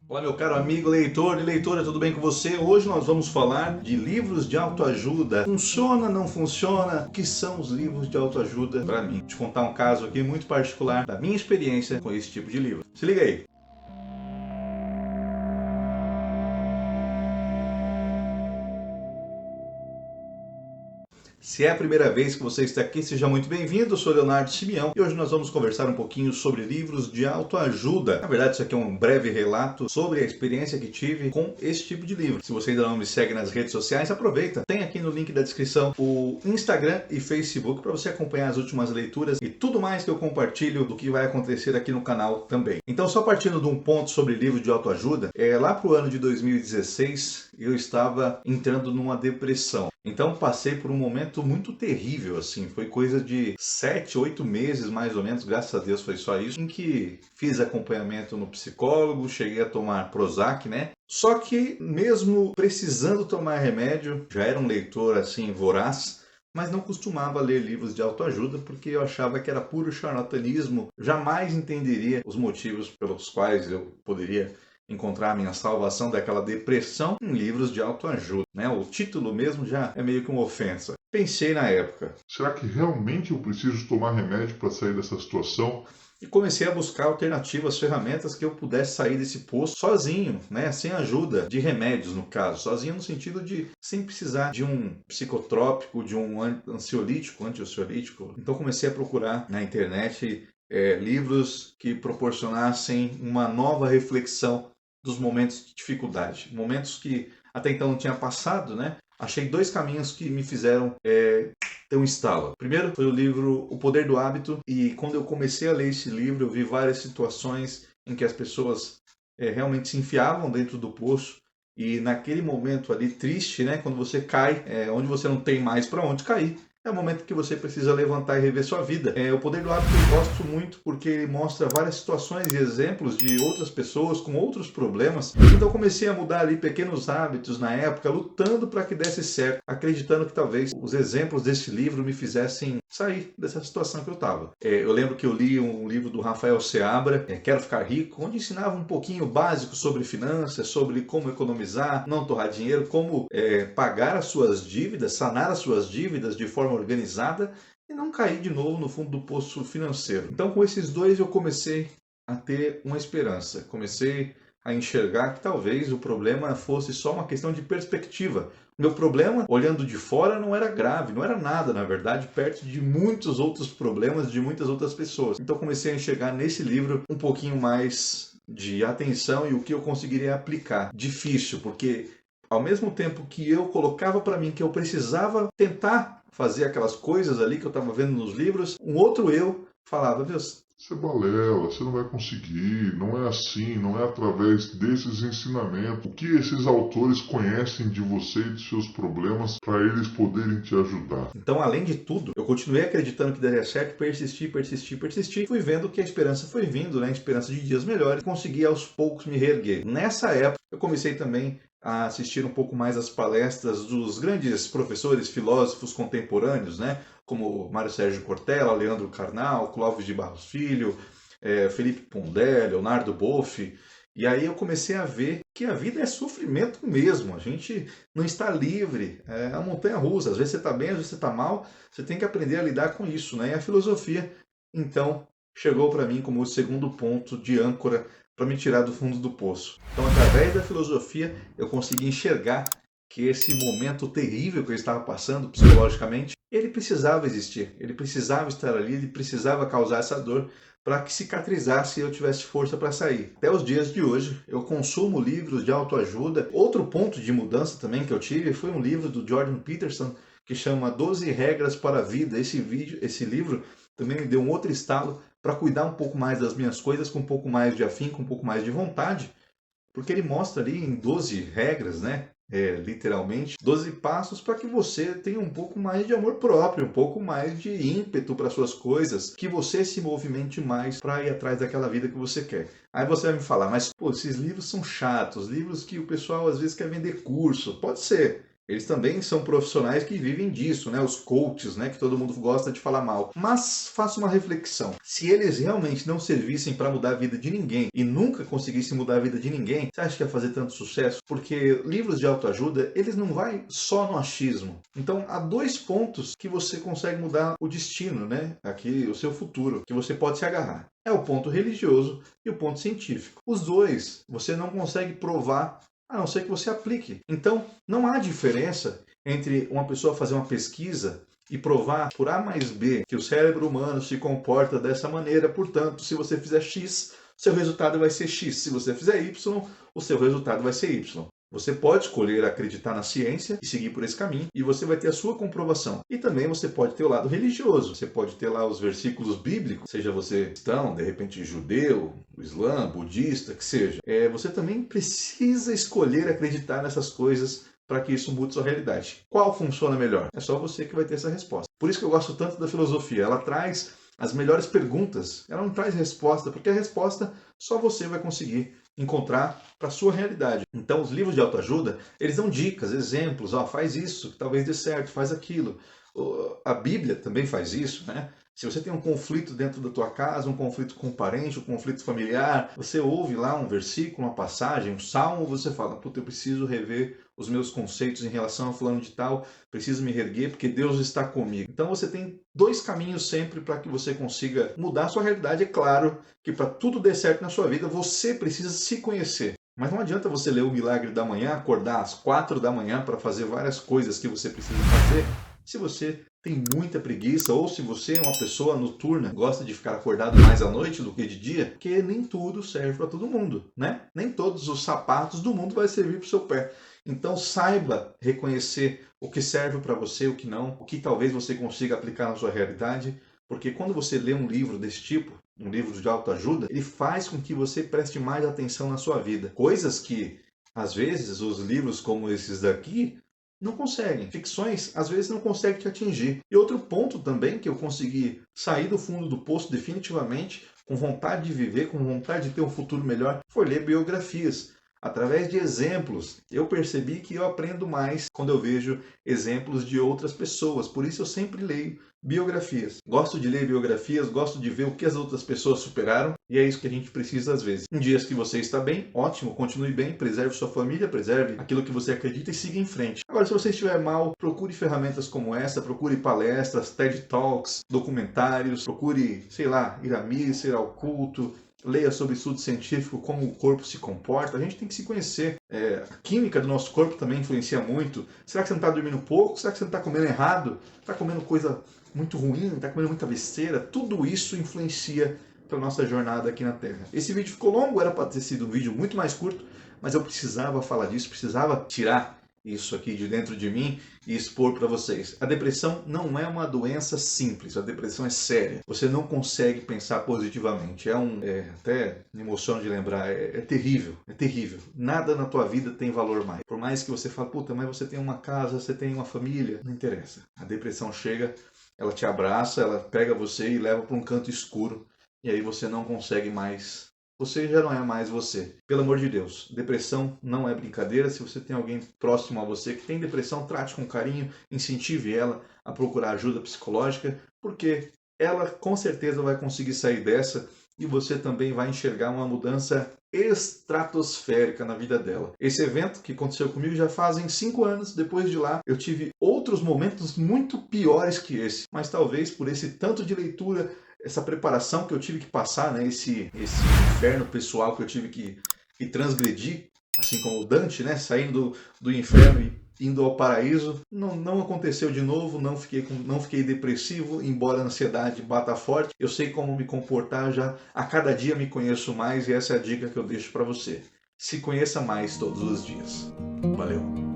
Olá, meu caro amigo leitor e leitora, tudo bem com você? Hoje nós vamos falar de livros de autoajuda. Funciona, não funciona? O que são os livros de autoajuda para mim? Vou te contar um caso aqui muito particular da minha experiência com esse tipo de livro. Se liga aí. Se é a primeira vez que você está aqui, seja muito bem-vindo. Eu sou Leonardo Simeão e hoje nós vamos conversar um pouquinho sobre livros de autoajuda. Na verdade, isso aqui é um breve relato sobre a experiência que tive com esse tipo de livro. Se você ainda não me segue nas redes sociais, aproveita. Tem aqui no link da descrição o Instagram e Facebook para você acompanhar as últimas leituras e tudo mais que eu compartilho do que vai acontecer aqui no canal também. Então, só partindo de um ponto sobre livro de autoajuda, lá para o ano de 2016, eu estava entrando numa depressão. Então passei por um momento muito terrível, assim, foi coisa de 7, 8 meses mais ou menos, graças a Deus foi só isso, em que fiz acompanhamento no psicólogo, cheguei a tomar Prozac, né? Só que mesmo precisando tomar remédio, já era um leitor assim voraz, mas não costumava ler livros de autoajuda porque eu achava que era puro charlatanismo, jamais entenderia os motivos pelos quais eu poderia encontrar a minha salvação daquela depressão em livros de autoajuda, né? O título mesmo já é meio que uma ofensa. Pensei na época. Será que realmente eu preciso tomar remédio para sair dessa situação? E comecei a buscar alternativas, ferramentas que eu pudesse sair desse poço sozinho, né? Sem ajuda de remédios, no caso. Sozinho no sentido de sem precisar de um psicotrópico, de um antiansiolítico. Então comecei a procurar na internet livros que proporcionassem uma nova reflexão dos momentos de dificuldade. Momentos que até então não tinha passado, né? Achei dois caminhos que me fizeram ter um estalo. Primeiro foi o livro O Poder do Hábito, e quando eu comecei a ler esse livro, eu vi várias situações em que as pessoas realmente se enfiavam dentro do poço, e naquele momento ali triste, né, quando você cai, onde você não tem mais para onde cair, é o momento que você precisa levantar e rever sua vida. O Poder do Hábito eu gosto muito porque ele mostra várias situações e exemplos de outras pessoas com outros problemas. Então eu comecei a mudar ali pequenos hábitos na época, lutando para que desse certo, acreditando que talvez os exemplos desse livro me fizessem sair dessa situação que eu estava. Eu lembro que eu li um livro do Rafael Seabra, Quero Ficar Rico, onde ensinava um pouquinho básico sobre finanças, sobre como economizar, não torrar dinheiro, como pagar as suas dívidas, sanar as suas dívidas de forma organizada e não cair de novo no fundo do poço financeiro. Então, com esses dois, eu comecei a ter uma esperança. Comecei a enxergar que talvez o problema fosse só uma questão de perspectiva. Meu problema, olhando de fora, não era grave, não era nada, na verdade, perto de muitos outros problemas de muitas outras pessoas. Então, comecei a enxergar nesse livro um pouquinho mais de atenção e o que eu conseguiria aplicar. Difícil, porque ao mesmo tempo que eu colocava para mim que eu precisava tentar fazer aquelas coisas ali que eu estava vendo nos livros, um outro eu falava, Deus, Você balela, você não vai conseguir, não é assim, não é através desses ensinamentos. O que esses autores conhecem de você e dos seus problemas para eles poderem te ajudar? Então, além de tudo, eu continuei acreditando que daria certo, persisti. Fui vendo que a esperança foi vindo, né? A esperança de dias melhores, e consegui aos poucos me reerguer. Nessa época, eu comecei também a assistir um pouco mais às palestras dos grandes professores, filósofos contemporâneos, né? Como Mário Sérgio Cortella, Leandro Carnal, Clóvis de Barros Filho, Felipe Pondé, Leonardo Boff. E aí eu comecei a ver que a vida é sofrimento mesmo. A gente não está livre. É a montanha-russa. Às vezes você está bem, às vezes você está mal. Você tem que aprender a lidar com isso, né? E a filosofia, então, chegou para mim como o segundo ponto de âncora para me tirar do fundo do poço. Então, através da filosofia, eu consegui enxergar que esse momento terrível que eu estava passando psicologicamente, ele precisava existir, ele precisava estar ali, ele precisava causar essa dor para que cicatrizasse e eu tivesse força para sair. Até os dias de hoje, eu consumo livros de autoajuda. Outro ponto de mudança também que eu tive foi um livro do Jordan Peterson que chama 12 Regras para a Vida. Esse livro também me deu um outro estalo para cuidar um pouco mais das minhas coisas, com um pouco mais de afinco, com um pouco mais de vontade, porque ele mostra ali em 12 regras, né? Literalmente, 12 passos para que você tenha um pouco mais de amor próprio, um pouco mais de ímpeto para suas coisas, que você se movimente mais para ir atrás daquela vida que você quer. Aí você vai me falar, mas pô, esses livros são chatos, livros que o pessoal às vezes quer vender curso. Pode ser, Eles também são profissionais que vivem disso, né? Os coaches, né? Que todo mundo gosta de falar mal. Mas faça uma reflexão. Se eles realmente não servissem para mudar a vida de ninguém e nunca conseguissem mudar a vida de ninguém, você acha que ia fazer tanto sucesso? Porque livros de autoajuda, eles não vai só no achismo. Então, há 2 pontos que você consegue mudar o destino, né? Aqui, o seu futuro, que você pode se agarrar. É o ponto religioso e o ponto científico. Os 2, você não consegue provar a não ser que você aplique. Então, não há diferença entre uma pessoa fazer uma pesquisa e provar por A mais B que o cérebro humano se comporta dessa maneira, portanto, se você fizer X, seu resultado vai ser X. Se você fizer Y, o seu resultado vai ser Y. Você pode escolher acreditar na ciência e seguir por esse caminho, e você vai ter a sua comprovação. E também você pode ter o lado religioso. Você pode ter lá os versículos bíblicos, seja você cristão, de repente judeu, islã, budista, que seja. Você também precisa escolher acreditar nessas coisas para que isso mude sua realidade. Qual funciona melhor? É só você que vai ter essa resposta. Por isso que eu gosto tanto da filosofia. Ela traz as melhores perguntas. Ela não traz resposta, porque a resposta só você vai conseguir encontrar para a sua realidade. Então, os livros de autoajuda, eles dão dicas, exemplos. Faz isso, que talvez dê certo, faz aquilo. A Bíblia também faz isso, né? Se você tem um conflito dentro da tua casa, um conflito com um parente, um conflito familiar, você ouve lá um versículo, uma passagem, um salmo, você fala, puta, eu preciso rever os meus conceitos em relação a fulano de tal, preciso me reerguer porque Deus está comigo. Então você tem 2 caminhos sempre para que você consiga mudar a sua realidade. É claro que para tudo der certo na sua vida, você precisa se conhecer. Mas não adianta você ler o Milagre da Manhã, acordar às 4 da manhã para fazer várias coisas que você precisa fazer, se você tem muita preguiça, ou se você é uma pessoa noturna, gosta de ficar acordado mais à noite do que de dia, porque nem tudo serve para todo mundo, né? Nem todos os sapatos do mundo vai servir para o seu pé. Então saiba reconhecer o que serve para você, o que não, o que talvez você consiga aplicar na sua realidade, porque quando você lê um livro desse tipo, um livro de autoajuda, ele faz com que você preste mais atenção na sua vida. Coisas que, às vezes, os livros como esses daqui não conseguem. Ficções, às vezes, não conseguem te atingir. E outro ponto também que eu consegui sair do fundo do poço definitivamente, com vontade de viver, com vontade de ter um futuro melhor, foi ler biografias. Através de exemplos, eu percebi que eu aprendo mais quando eu vejo exemplos de outras pessoas. Por isso eu sempre leio biografias. Gosto de ler biografias, gosto de ver o que as outras pessoas superaram, e é isso que a gente precisa às vezes. Em dias que você está bem, ótimo, continue bem, preserve sua família, preserve aquilo que você acredita e siga em frente. Agora, se você estiver mal, procure ferramentas como essa, procure palestras, TED Talks, documentários, procure, sei lá, ir à missa, ir ao culto, leia sobre estudo científico, como o corpo se comporta. A gente tem que se conhecer. A química do nosso corpo também influencia muito. Será que você não está dormindo pouco? Será que você não está comendo errado? Está comendo coisa muito ruim? Está comendo muita besteira? Tudo isso influencia para a nossa jornada aqui na Terra. Esse vídeo ficou longo, era para ter sido um vídeo muito mais curto, mas eu precisava falar disso, precisava tirar isso aqui de dentro de mim e expor para vocês. A depressão não é uma doença simples, a depressão é séria. Você não consegue pensar positivamente. Até me emociono de lembrar, é terrível, é terrível. Nada na tua vida tem valor mais. Por mais que você fale, puta, mas você tem uma casa, você tem uma família, não interessa. A depressão chega, ela te abraça, ela pega você e leva para um canto escuro, e aí você não consegue mais. Você já não é mais você. Pelo amor de Deus, depressão não é brincadeira. Se você tem alguém próximo a você que tem depressão, trate com carinho, incentive ela a procurar ajuda psicológica, porque ela com certeza vai conseguir sair dessa e você também vai enxergar uma mudança estratosférica na vida dela. Esse evento que aconteceu comigo já fazem 5 anos. Depois de lá, eu tive outros momentos muito piores que esse, mas talvez por esse tanto de leitura, essa preparação que eu tive que passar, né? Esse inferno pessoal que eu tive que transgredir, assim como o Dante, né? Saindo do inferno e indo ao paraíso, não aconteceu de novo, não fiquei depressivo, embora a ansiedade bata forte. Eu sei como me comportar, já a cada dia me conheço mais, e essa é a dica que eu deixo para você. Se conheça mais todos os dias. Valeu!